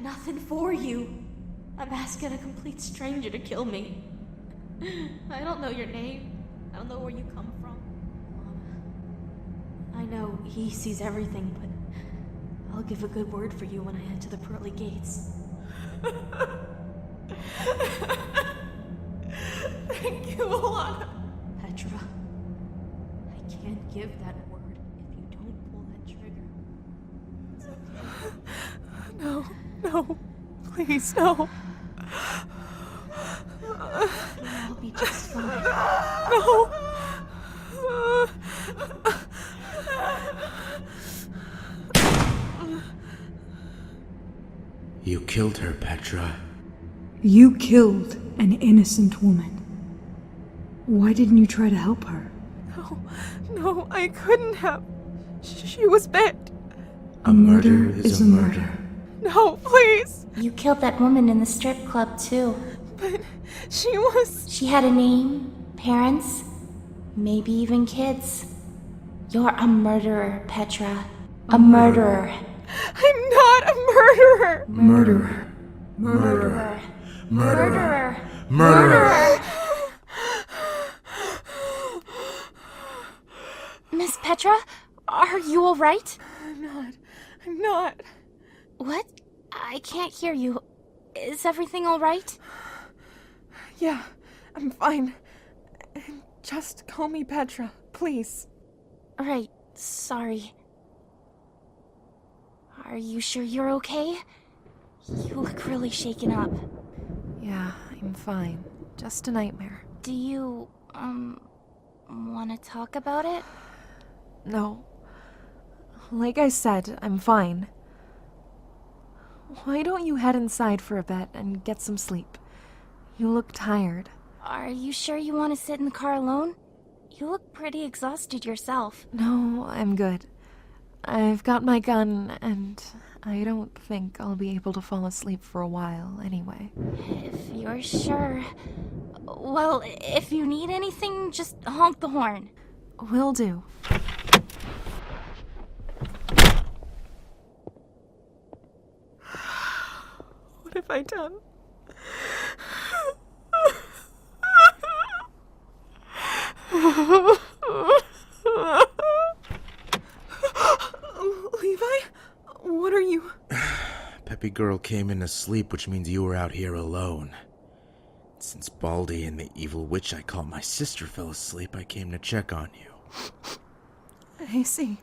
nothing for you. I'm asking a complete stranger to kill me. I don't know your name. I don't know where you come from. I know he sees everything, but I'll give a good word for you when I head to the pearly gates. Thank you, Alana. Petra, I can't give that word if you don't pull that trigger. It's okay. No, please, no. You'll all be just fine. No. You killed her, Petra. You killed an innocent woman. Why didn't you try to help her? No, I couldn't have. She was bit. A murder is a murder. No, please. You killed that woman in the strip club, too. But she was... She had a name, parents, maybe even kids. You're a murderer, Petra. A murderer. I'm not a murderer. Murderer. Murderer. Murderer. Murderer. Miss Petra, are you all right? I'm not. What? I can't hear you. Is everything all right? Yeah, I'm fine. Just call me Petra, please. Right, sorry. Are you sure you're okay? You look really shaken up. Yeah, I'm fine. Just a nightmare. Do you, want to talk about it? No. Like I said, I'm fine. Why don't you head inside for a bit and get some sleep? You look tired. Are you sure you want to sit in the car alone? You look pretty exhausted yourself. No, I'm good. I've got my gun, and I don't think I'll be able to fall asleep for a while anyway. If you're sure... Well, if you need anything, just honk the horn. Will do. What have I done? Levi? What are you... Peppy girl came in asleep, which means you were out here alone. Since Baldy and the evil witch I call my sister fell asleep, I came to check on you. I see.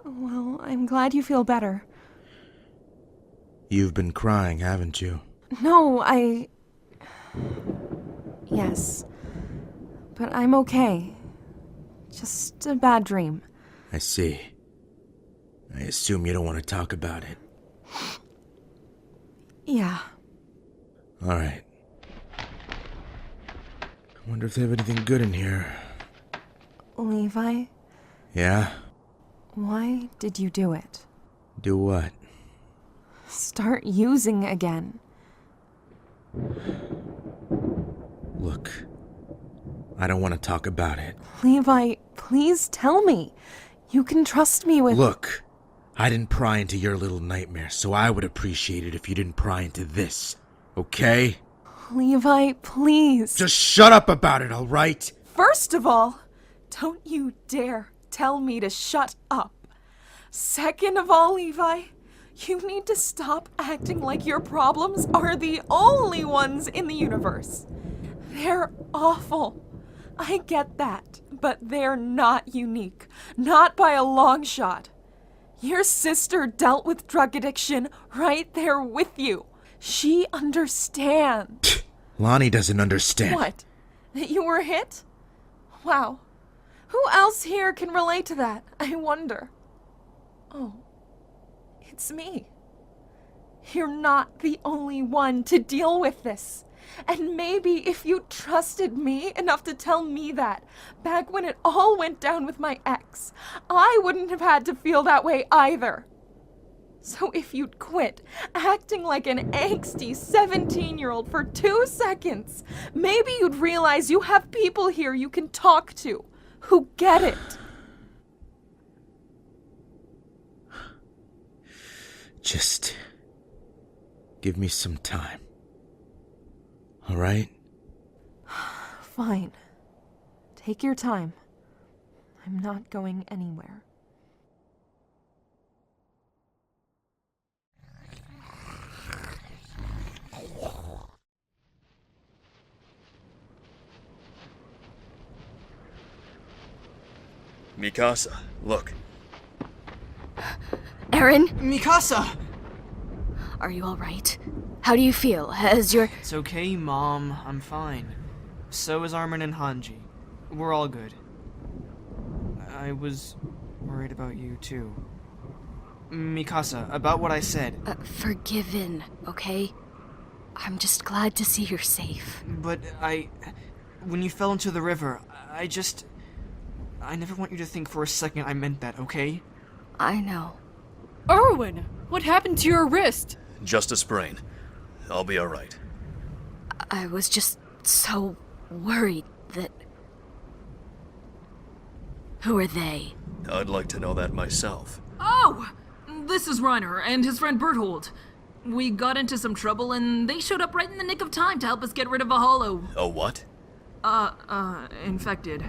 Well, I'm glad you feel better. You've been crying, haven't you? No, Yes. But I'm okay. Just a bad dream. I see. I assume you don't want to talk about it. Yeah. Alright. I wonder if they have anything good in here. Levi, Yeah? why did you do it? Do what? Start using again. Look, I don't want to talk about it. Levi, please tell me. You can trust me with... Look, I didn't pry into your little nightmare, so I would appreciate it if you didn't pry into this. Okay? Levi, please. Just shut up about it, alright? First of all, don't you dare tell me to shut up. Second of all, Levi, you need to stop acting like your problems are the only ones in the universe. They're awful. I get that, but they're not unique. Not by a long shot. Your sister dealt with drug addiction right there with you. She understands. Lonnie doesn't understand. What? That you were hit? Wow. Who else here can relate to that? I wonder. Oh, it's me. You're not the only one to deal with this. And maybe if you trusted me enough to tell me that, back when it all went down with my ex, I wouldn't have had to feel that way either. So if you'd quit acting like an angsty 17-year-old for 2 seconds, maybe you'd realize you have people here you can talk to who get it. Give me some time. Alright? Fine. Take your time. I'm not going anywhere. Mikasa, look. Eren, Mikasa! are you alright? How do you feel? Has your... It's okay, Mom. I'm fine. So is Armin and Hanji. We're all good. I was worried about you, too. Mikasa, about what I said. forgiven, okay? I'm just glad to see you're safe. But when you fell into the river, I never want you to think for a second I meant that, okay? I know. Erwin, what happened to your wrist? Just a sprain. I'll be alright. I was just so worried that... Who are they? I'd like to know that myself. Oh! This is Reiner and his friend Berthold. We got into some trouble and they showed up right in the nick of time to help us get rid of a hollow. A what? Infected.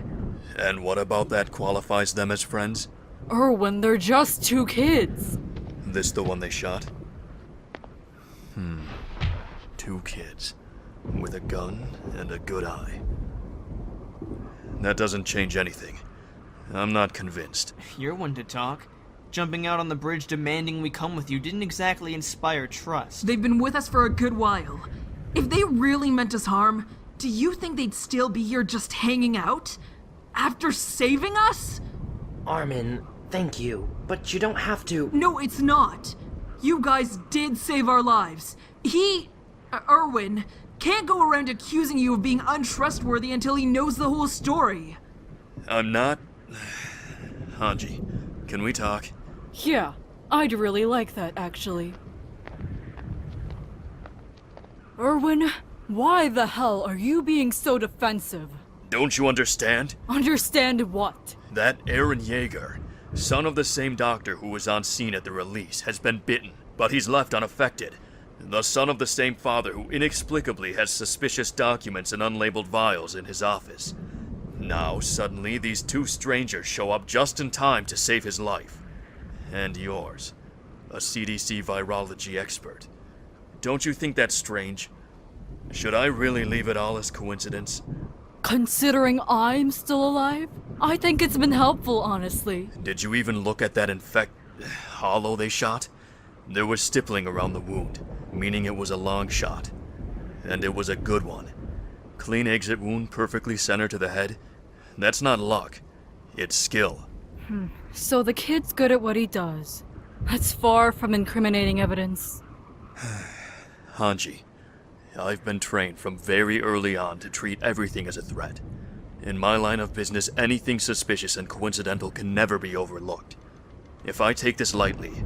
And what about that qualifies them as friends? Erwin, they're just 2 kids. This the one they shot? 2 kids. With a gun and a good eye. That doesn't change anything. I'm not convinced. You're one to talk. Jumping out on the bridge demanding we come with you didn't exactly inspire trust. They've been with us for a good while. If they really meant us harm, do you think they'd still be here just hanging out? After saving us? Armin, thank you, but you don't have to. No, it's not. You guys did save our lives. Erwin, can't go around accusing you of being untrustworthy until he knows the whole story. I'm not... Hanji, can we talk? Yeah, I'd really like that, actually. Erwin, why the hell are you being so defensive? Don't you understand? Understand what? That Eren Yeager, son of the same doctor who was on scene at the release, has been bitten, but he's left unaffected. The son of the same father who inexplicably has suspicious documents and unlabeled vials in his office. Now, suddenly, these 2 strangers show up just in time to save his life. And yours. A CDC virology expert. Don't you think that's strange? Should I really leave it all as coincidence? Considering I'm still alive, I think it's been helpful, honestly. Did you even look at that hollow they shot? There was stippling around the wound, meaning it was a long shot. And it was a good one. Clean exit wound perfectly centered to the head. That's not luck. It's skill. So the kid's good at what he does. That's far from incriminating evidence. Hanji, I've been trained from very early on to treat everything as a threat. In my line of business, anything suspicious and coincidental can never be overlooked. If I take this lightly,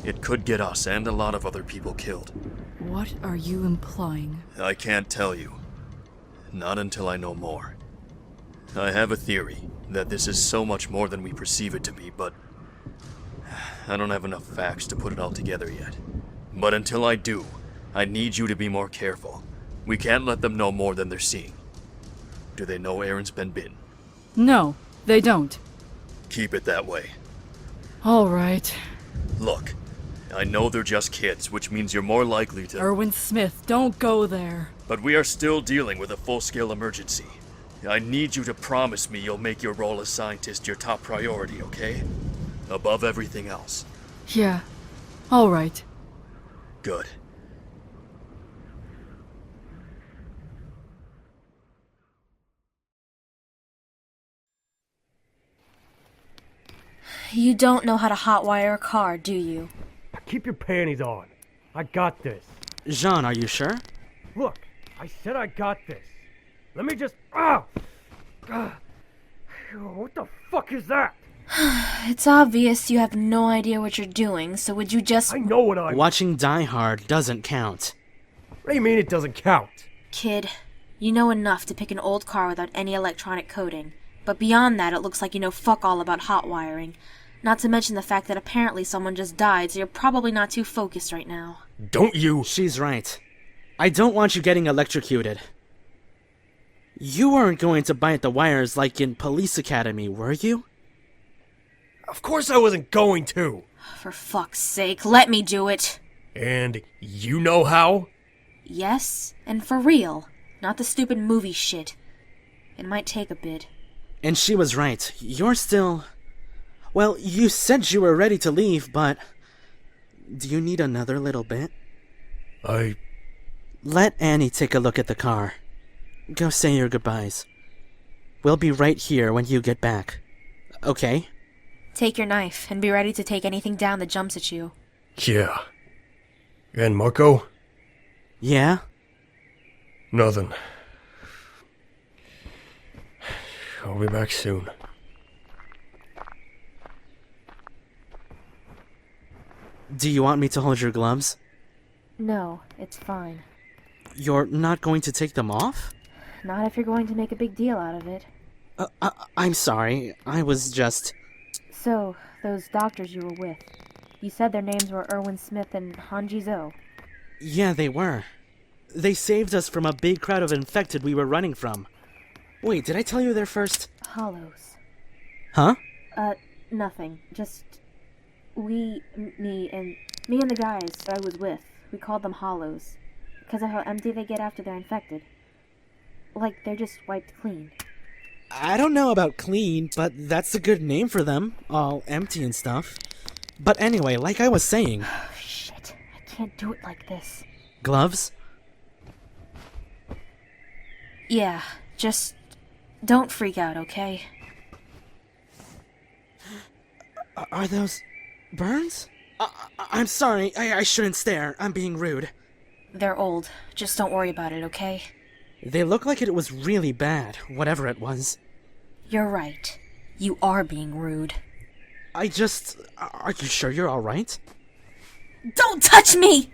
it could get us and a lot of other people killed. What are you implying? I can't tell you. Not until I know more. I have a theory that this is so much more than we perceive it to be, but I don't have enough facts to put it all together yet. But until I do, I need you to be more careful. We can't let them know more than they're seeing. Do they know Eren's been bitten? No, they don't. Keep it that way. All right. Look, I know they're just kids, which means you're more likely to... Erwin Smith, don't go there. But we are still dealing with a full-scale emergency. I need you to promise me you'll make your role as scientist your top priority, okay? Above everything else. Yeah. All right. Good. You don't know how to hotwire a car, do you? Keep your panties on. I got this. Jean, are you sure? Look, I said I got this. Let me just... Ah! What the fuck is that? It's obvious you have no idea what you're doing, so would you just... I know what I'm... Watching Die Hard doesn't count. What do you mean it doesn't count? Kid, you know enough to pick an old car without any electronic coding. But beyond that, it looks like you know fuck all about hot wiring. Not to mention the fact that apparently someone just died, so you're probably not too focused right now. Don't you... She's right. I don't want you getting electrocuted. You weren't going to bite the wires like in Police Academy, were you? Of course I wasn't going to. For fuck's sake, let me do it. And you know how? Yes, and for real. Not the stupid movie shit. It might take a bit. And she was right. You're still... Well, you said you were ready to leave, but... Do you need another little bit? Let Annie take a look at the car. Go say your goodbyes. We'll be right here when you get back. Okay? Take your knife, and be ready to take anything down that jumps at you. Yeah. And Marco? Yeah? Nothing. I'll be back soon. Do you want me to hold your gloves? No, it's fine. You're not going to take them off? Not if you're going to make a big deal out of it. I'm sorry. I was just... So, those doctors you were with, you said their names were Erwin Smith and Hanji Zo. Yeah, they were. They saved us from a big crowd of infected we were running from. Wait, did I tell you their first... Hollows. Huh? Nothing. Just... me and the guys I was with, we called them Hollows. Because of how empty they get after they're infected. Like, they're just wiped clean. I don't know about clean, but that's a good name for them. All empty and stuff. But anyway, like I was saying... Shit, I can't do it like this. Gloves? Yeah, just... don't freak out, okay? Are those... burns? I'm sorry, I shouldn't stare. I'm being rude. They're old. Just don't worry about it, okay? They look like it was really bad, whatever it was. You're right. You are being rude. Are you sure you're alright? Don't touch me!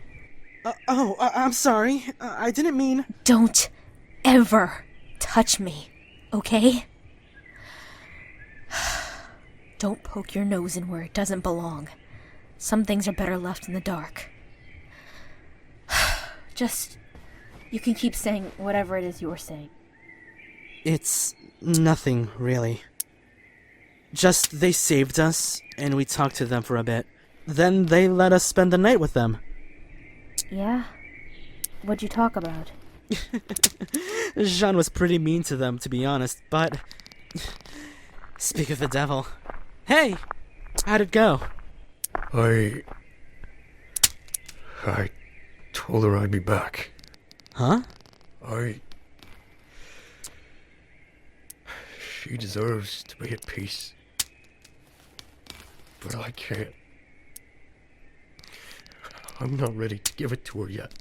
I'm sorry. I didn't mean... Don't ever touch me, okay? Don't poke your nose in where it doesn't belong. Some things are better left in the dark. Just... you can keep saying whatever it is you were saying. It's nothing, really. Just they saved us, and we talked to them for a bit. Then they let us spend the night with them. Yeah? What'd you talk about? Jean was pretty mean to them, to be honest, but... Speak of the devil. Hey! How'd it go? I told her I'd be back. Huh? She deserves to be at peace. But I can't. I'm not ready to give it to her yet.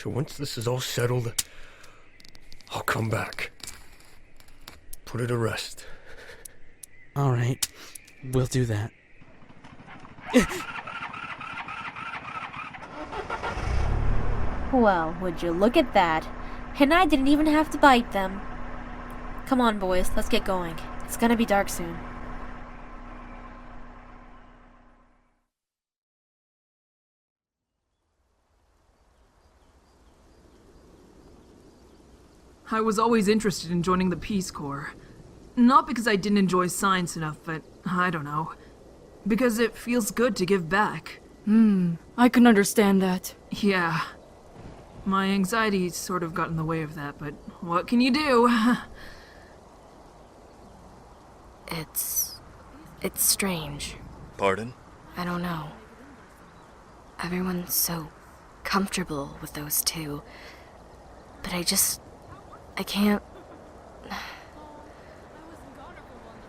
So once this is all settled, I'll come back. Put her to rest. Alright, we'll do that. Well, would you look at that? And I didn't even have to bite them. Come on, boys, let's get going. It's gonna be dark soon. I was always interested in joining the Peace Corps. Not because I didn't enjoy science enough, but I don't know. Because it feels good to give back. I can understand that. Yeah. My anxiety sort of got in the way of that, but what can you do? It's strange. Pardon? I don't know. Everyone's so comfortable with those two. But I can't...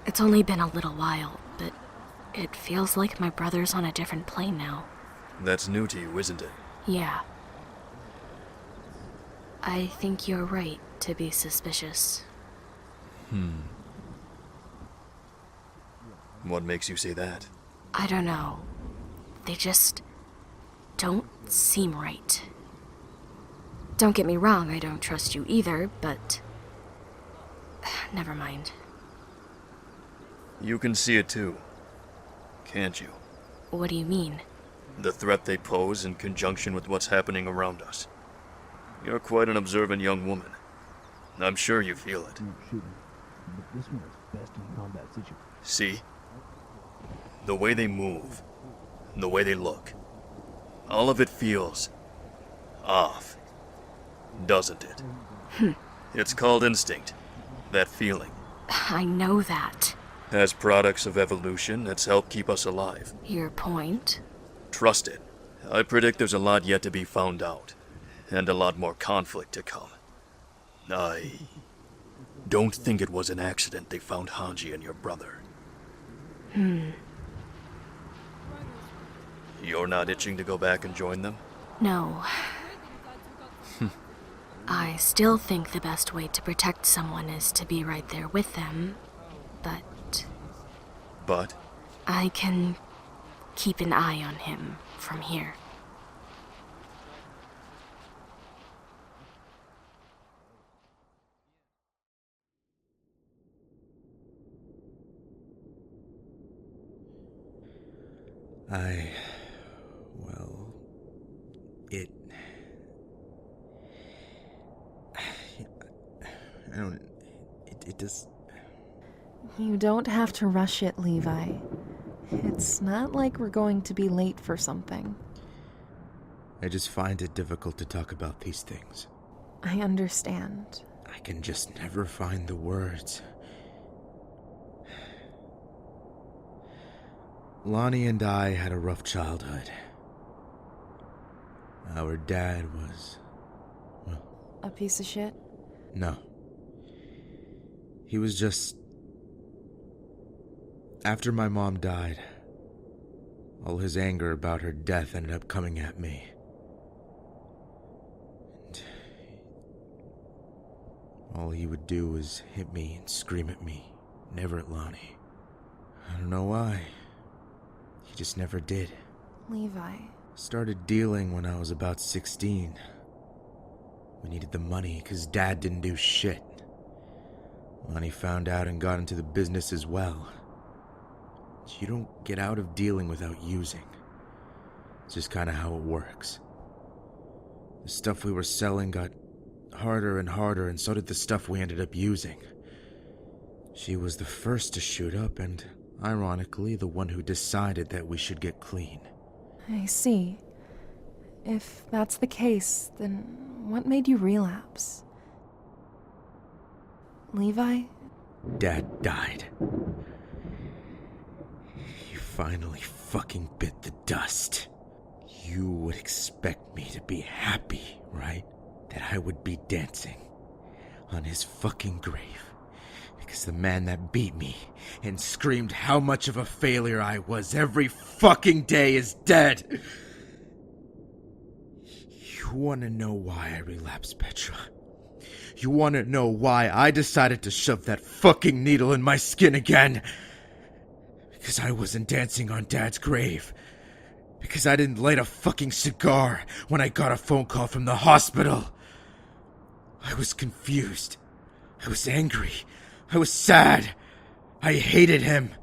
It's only been a little while, but it feels like my brother's on a different plane now. That's new to you, isn't it? Yeah. I think you're right to be suspicious. What makes you say that? I don't know. They just don't seem right. Don't get me wrong, I don't trust you either, but... Never mind. You can see it too, can't you? What do you mean? The threat they pose in conjunction with what's happening around us. You're quite an observant young woman. I'm sure you feel it. See? The way they move, the way they look, all of it feels off, doesn't it? It's called instinct, that feeling. I know that. As products of evolution, it's helped keep us alive. Your point? Trust it. I predict there's a lot yet to be found out, and a lot more conflict to come. I don't think it was an accident they found Hanji and your brother. You're not itching to go back and join them? No. I still think the best way to protect someone is to be right there with them, but... But? I can keep an eye on him from here. It does... You don't have to rush it, Levi. It's not like we're going to be late for something. I just find it difficult to talk about these things. I understand. I can just never find the words. Lonnie and I had a rough childhood. Our dad was... well... A piece of shit? No. He was just... After my mom died, all his anger about her death ended up coming at me. And all he would do was hit me and scream at me, never at Lonnie. I don't know why. He just never did. Levi. Started dealing when I was about 16. We needed the money because Dad didn't do shit. Lonnie found out and got into the business as well. You don't get out of dealing without using. It's just kind of how it works. The stuff we were selling got harder and harder, and so did the stuff we ended up using. She was the first to shoot up, and ironically, the one who decided that we should get clean. I see. If that's the case, then what made you relapse? Levi? Dad died. He finally fucking bit the dust. You would expect me to be happy, right? That I would be dancing on his fucking grave. Because the man that beat me and screamed how much of a failure I was every fucking day is dead. You wanna know why I relapsed, Petra? You wanna know why I decided to shove that fucking needle in my skin again? Because I wasn't dancing on Dad's grave. Because I didn't light a fucking cigar when I got a phone call from the hospital. I was confused. I was angry. I was sad. I hated him.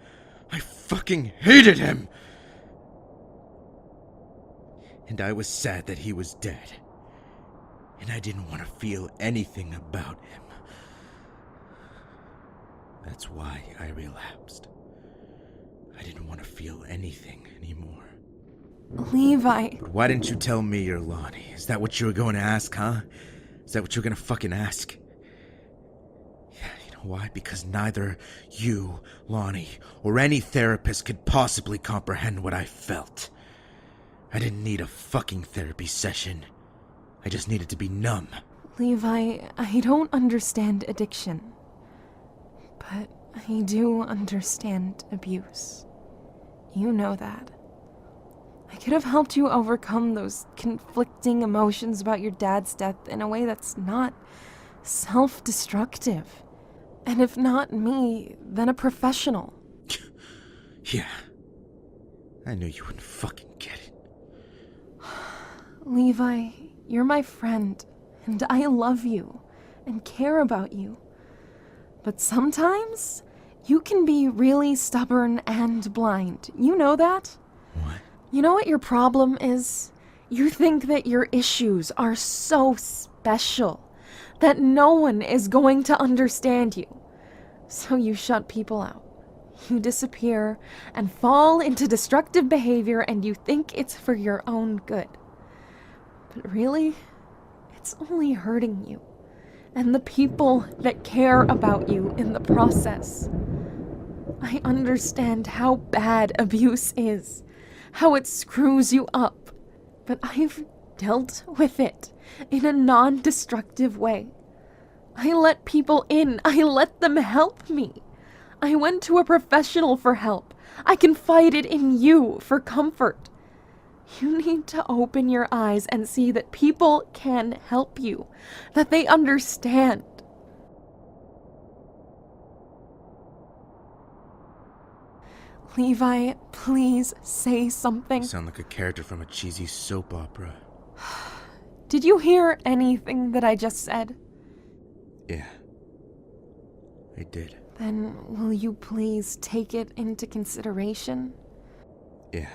I fucking hated him. And I was sad that he was dead. And I didn't want to feel anything about him. That's why I relapsed. I didn't want to feel anything anymore. Levi. But why didn't you tell me you're Lonnie? Is that what you were going to ask, huh? Is that what you're going to fucking ask? Yeah, you know why? Because neither you, Lonnie, or any therapist could possibly comprehend what I felt. I didn't need a fucking therapy session. I just needed to be numb. Levi, I don't understand addiction. But I do understand abuse. You know that. I could have helped you overcome those conflicting emotions about your dad's death in a way that's not self-destructive. And if not me, then a professional. Yeah. I knew you wouldn't fucking get it. Levi, you're my friend, and I love you, and care about you. But sometimes, You can be really stubborn and blind. You know that? What? You know what your problem is? You think that your issues are so special that no one is going to understand you. So you shut people out. You disappear and fall into destructive behavior, and you think it's for your own good. But really, it's only hurting you and the people that care about you in the process. I understand how bad abuse is, how it screws you up, but I've dealt with it in a non-destructive way. I let people in. I let them help me. I went to a professional for help. I confided in you for comfort. You need to open your eyes and see that people can help you, that they understand. Levi, please say something. You sound like a character from a cheesy soap opera. Did you hear anything that I just said? Yeah. I did. Then will you please take it into consideration? Yeah.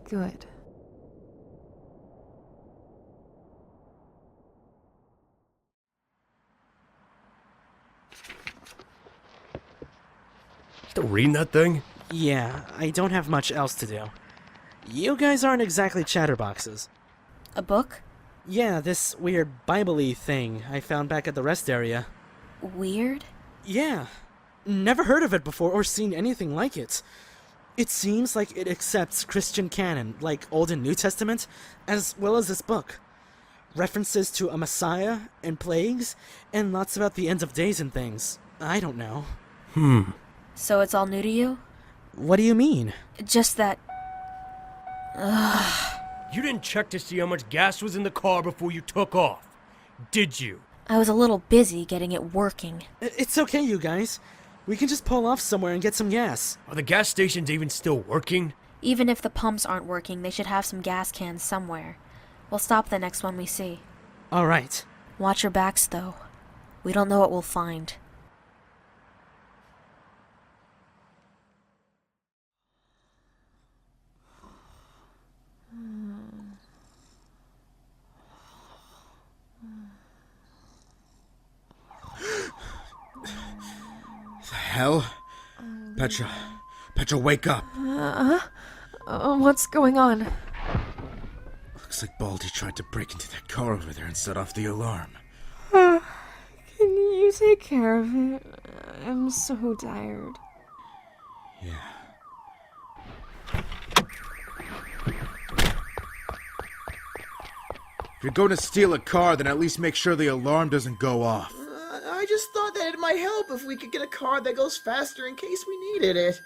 Good. Still reading that thing? Yeah, I don't have much else to do. You guys aren't exactly chatterboxes. A book? Yeah, this weird Bible-y thing I found back at the rest area. Weird? Yeah. Never heard of it before or seen anything like it. It seems like it accepts Christian canon, like Old and New Testament, as well as this book. References to a Messiah and plagues, and lots about the end of days and things. I don't know. So it's all new to you? What do you mean? Just that... You didn't check to see how much gas was in the car before you took off, did you? I was a little busy getting it working. It's okay, you guys. We can just pull off somewhere and get some gas. Are the gas stations even still working? Even if the pumps aren't working, they should have some gas cans somewhere. We'll stop the next one we see. All right. Watch your backs, though. We don't know what we'll find. The hell? Petra, wake up! What's going on? Looks like Baldy tried to break into that car over there and set off the alarm. Can you take care of it? I'm so tired. Yeah. If you're going to steal a car, then at least make sure the alarm doesn't go off. I just thought that it might help if we could get a car that goes faster in case we needed it.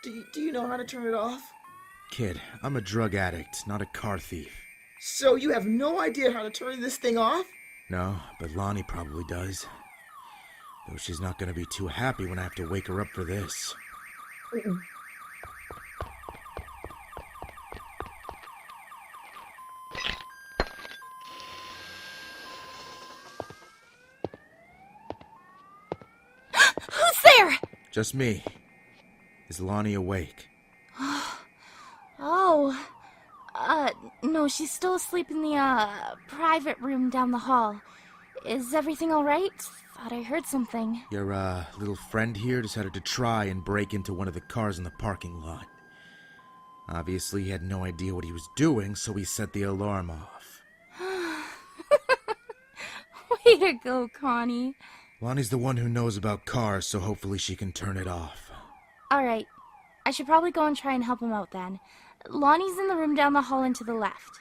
Do you know how to turn it off? Kid, I'm a drug addict, not a car thief. So you have no idea how to turn this thing off? No, but Lonnie probably does. Though she's not going to be too happy when I have to wake her up for this. Who's there? Just me. Is Lonnie awake? Oh. No, she's still asleep in the, private room down the hall. Is everything alright? Thought I heard something. Your, little friend here decided to try and break into one of the cars in the parking lot. Obviously, he had no idea what he was doing, so he set the alarm off. Way to go, Connie. Lonnie's the one who knows about cars, so hopefully she can turn it off. Alright. I should probably go and try and help him out then. Lonnie's in the room down the hall and to the left.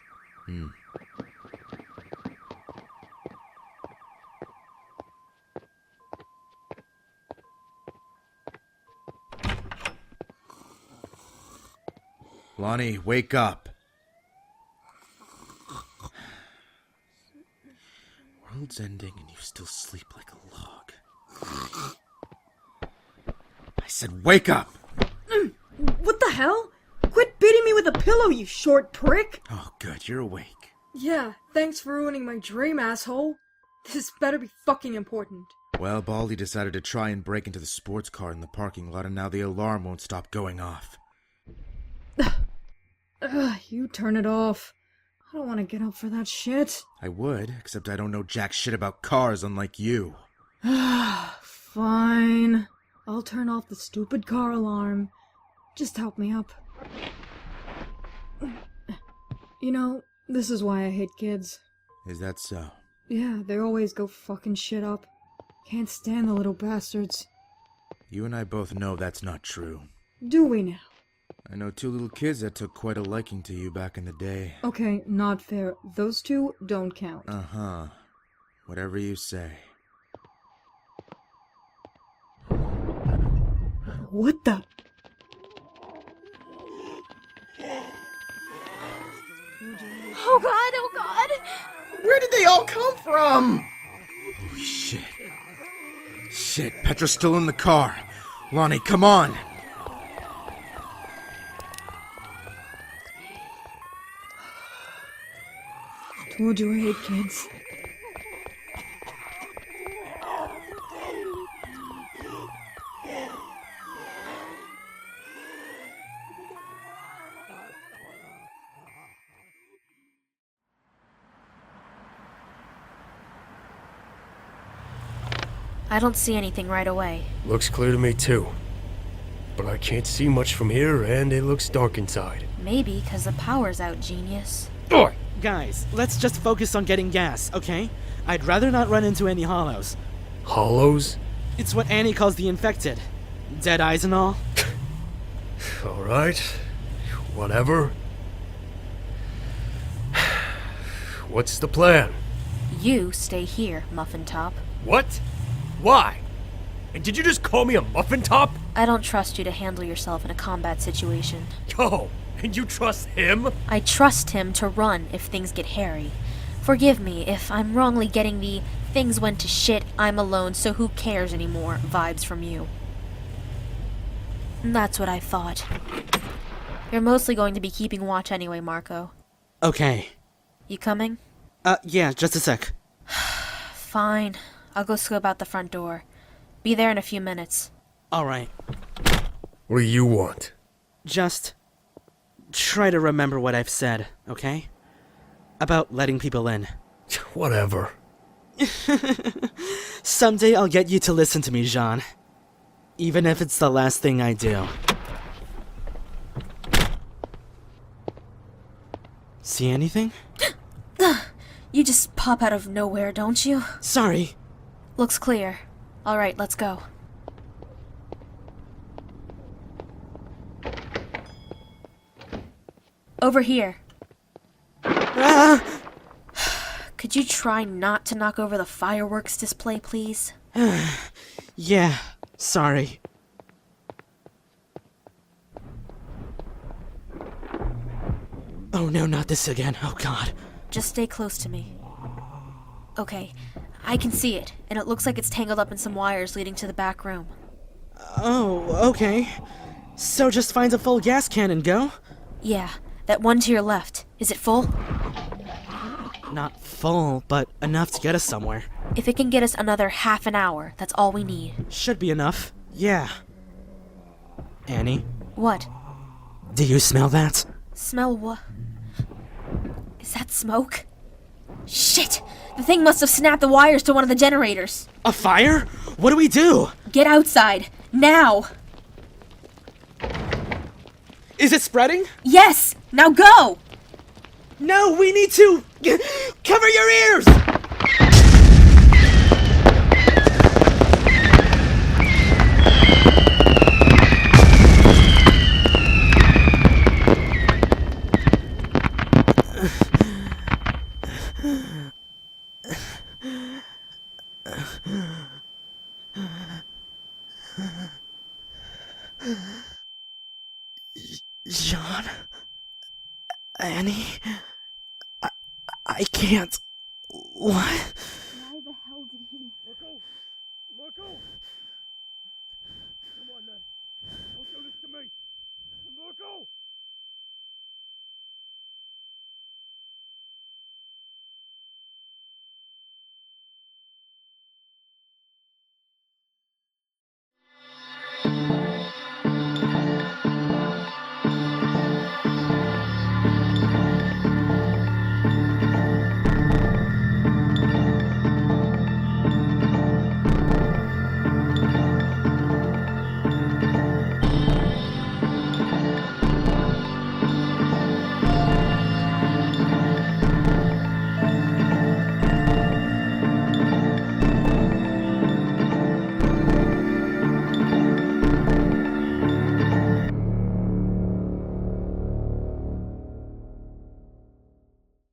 Lonnie, wake up. World's ending and you still sleep like a log. I said wake up! What the hell? Quit beating me with a pillow, you short prick! Oh, good, you're awake. Yeah, thanks for ruining my dream, asshole. This better be fucking important. Well, Baldy decided to try and break into the sports car in the parking lot, and now the alarm won't stop going off. You turn it off. I don't want to get up for that shit. I would, except I don't know jack shit about cars, unlike you. Fine. I'll turn off the stupid car alarm. Just help me up. You know, this is why I hate kids. Is that so? Yeah, they always go fucking shit up. Can't stand the little bastards. You and I both know that's not true. Do we now? I know two little kids that took quite a liking to you back in the day. Okay, not fair. Those two don't count. Uh-huh. Whatever you say. What the? Oh god, oh god! Where did they all come from? Holy shit. Shit, Petra's still in the car. Lonnie, come on! Told you I hate kids. I don't see anything right away. Looks clear to me too. But I can't see much from here, and it looks dark inside. Maybe because the power's out, genius. Oi! Guys, let's just focus on getting gas, okay? I'd rather not run into any hollows. Hollows? It's what Annie calls the infected. Dead eyes and all. Alright. Whatever. What's the plan? You stay here, Muffin Top. What? Why? And did you just call me a muffin top? I don't trust you to handle yourself in a combat situation. Yo, and you trust him? I trust him to run if things get hairy. Forgive me if I'm wrongly getting the things went to shit, I'm alone, so who cares anymore vibes from you. That's what I thought. You're mostly going to be keeping watch anyway, Marco. Okay. You coming? Yeah, just a sec. Fine. I'll go scope out the front door. Be there in a few minutes. Alright. What do you want? Just try to remember what I've said, okay? About letting people in. Whatever. Someday I'll get you to listen to me, Jean. Even if it's the last thing I do. See anything? You just pop out of nowhere, don't you? Sorry. Looks clear. Alright, let's go. Over here. Ah! Could you try not to knock over the fireworks display, please? Yeah, sorry. Oh no, not this again. Oh god. Just stay close to me. Okay, I can see it, and it looks like it's tangled up in some wires leading to the back room. Oh, okay. So just find a full gas can and go? Yeah, that one to your left. Is it full? Not full, but enough to get us somewhere. If it can get us another half an hour, that's all we need. Should be enough. Yeah. Annie? What? Do you smell that? Smell what? Is that smoke? Shit! The thing must have snapped the wires to one of the generators. A fire? What do we do? Get outside. Now! Is it spreading? Yes! Now go! No, we need to... Cover your ears! Jean? Annie? I can't. What?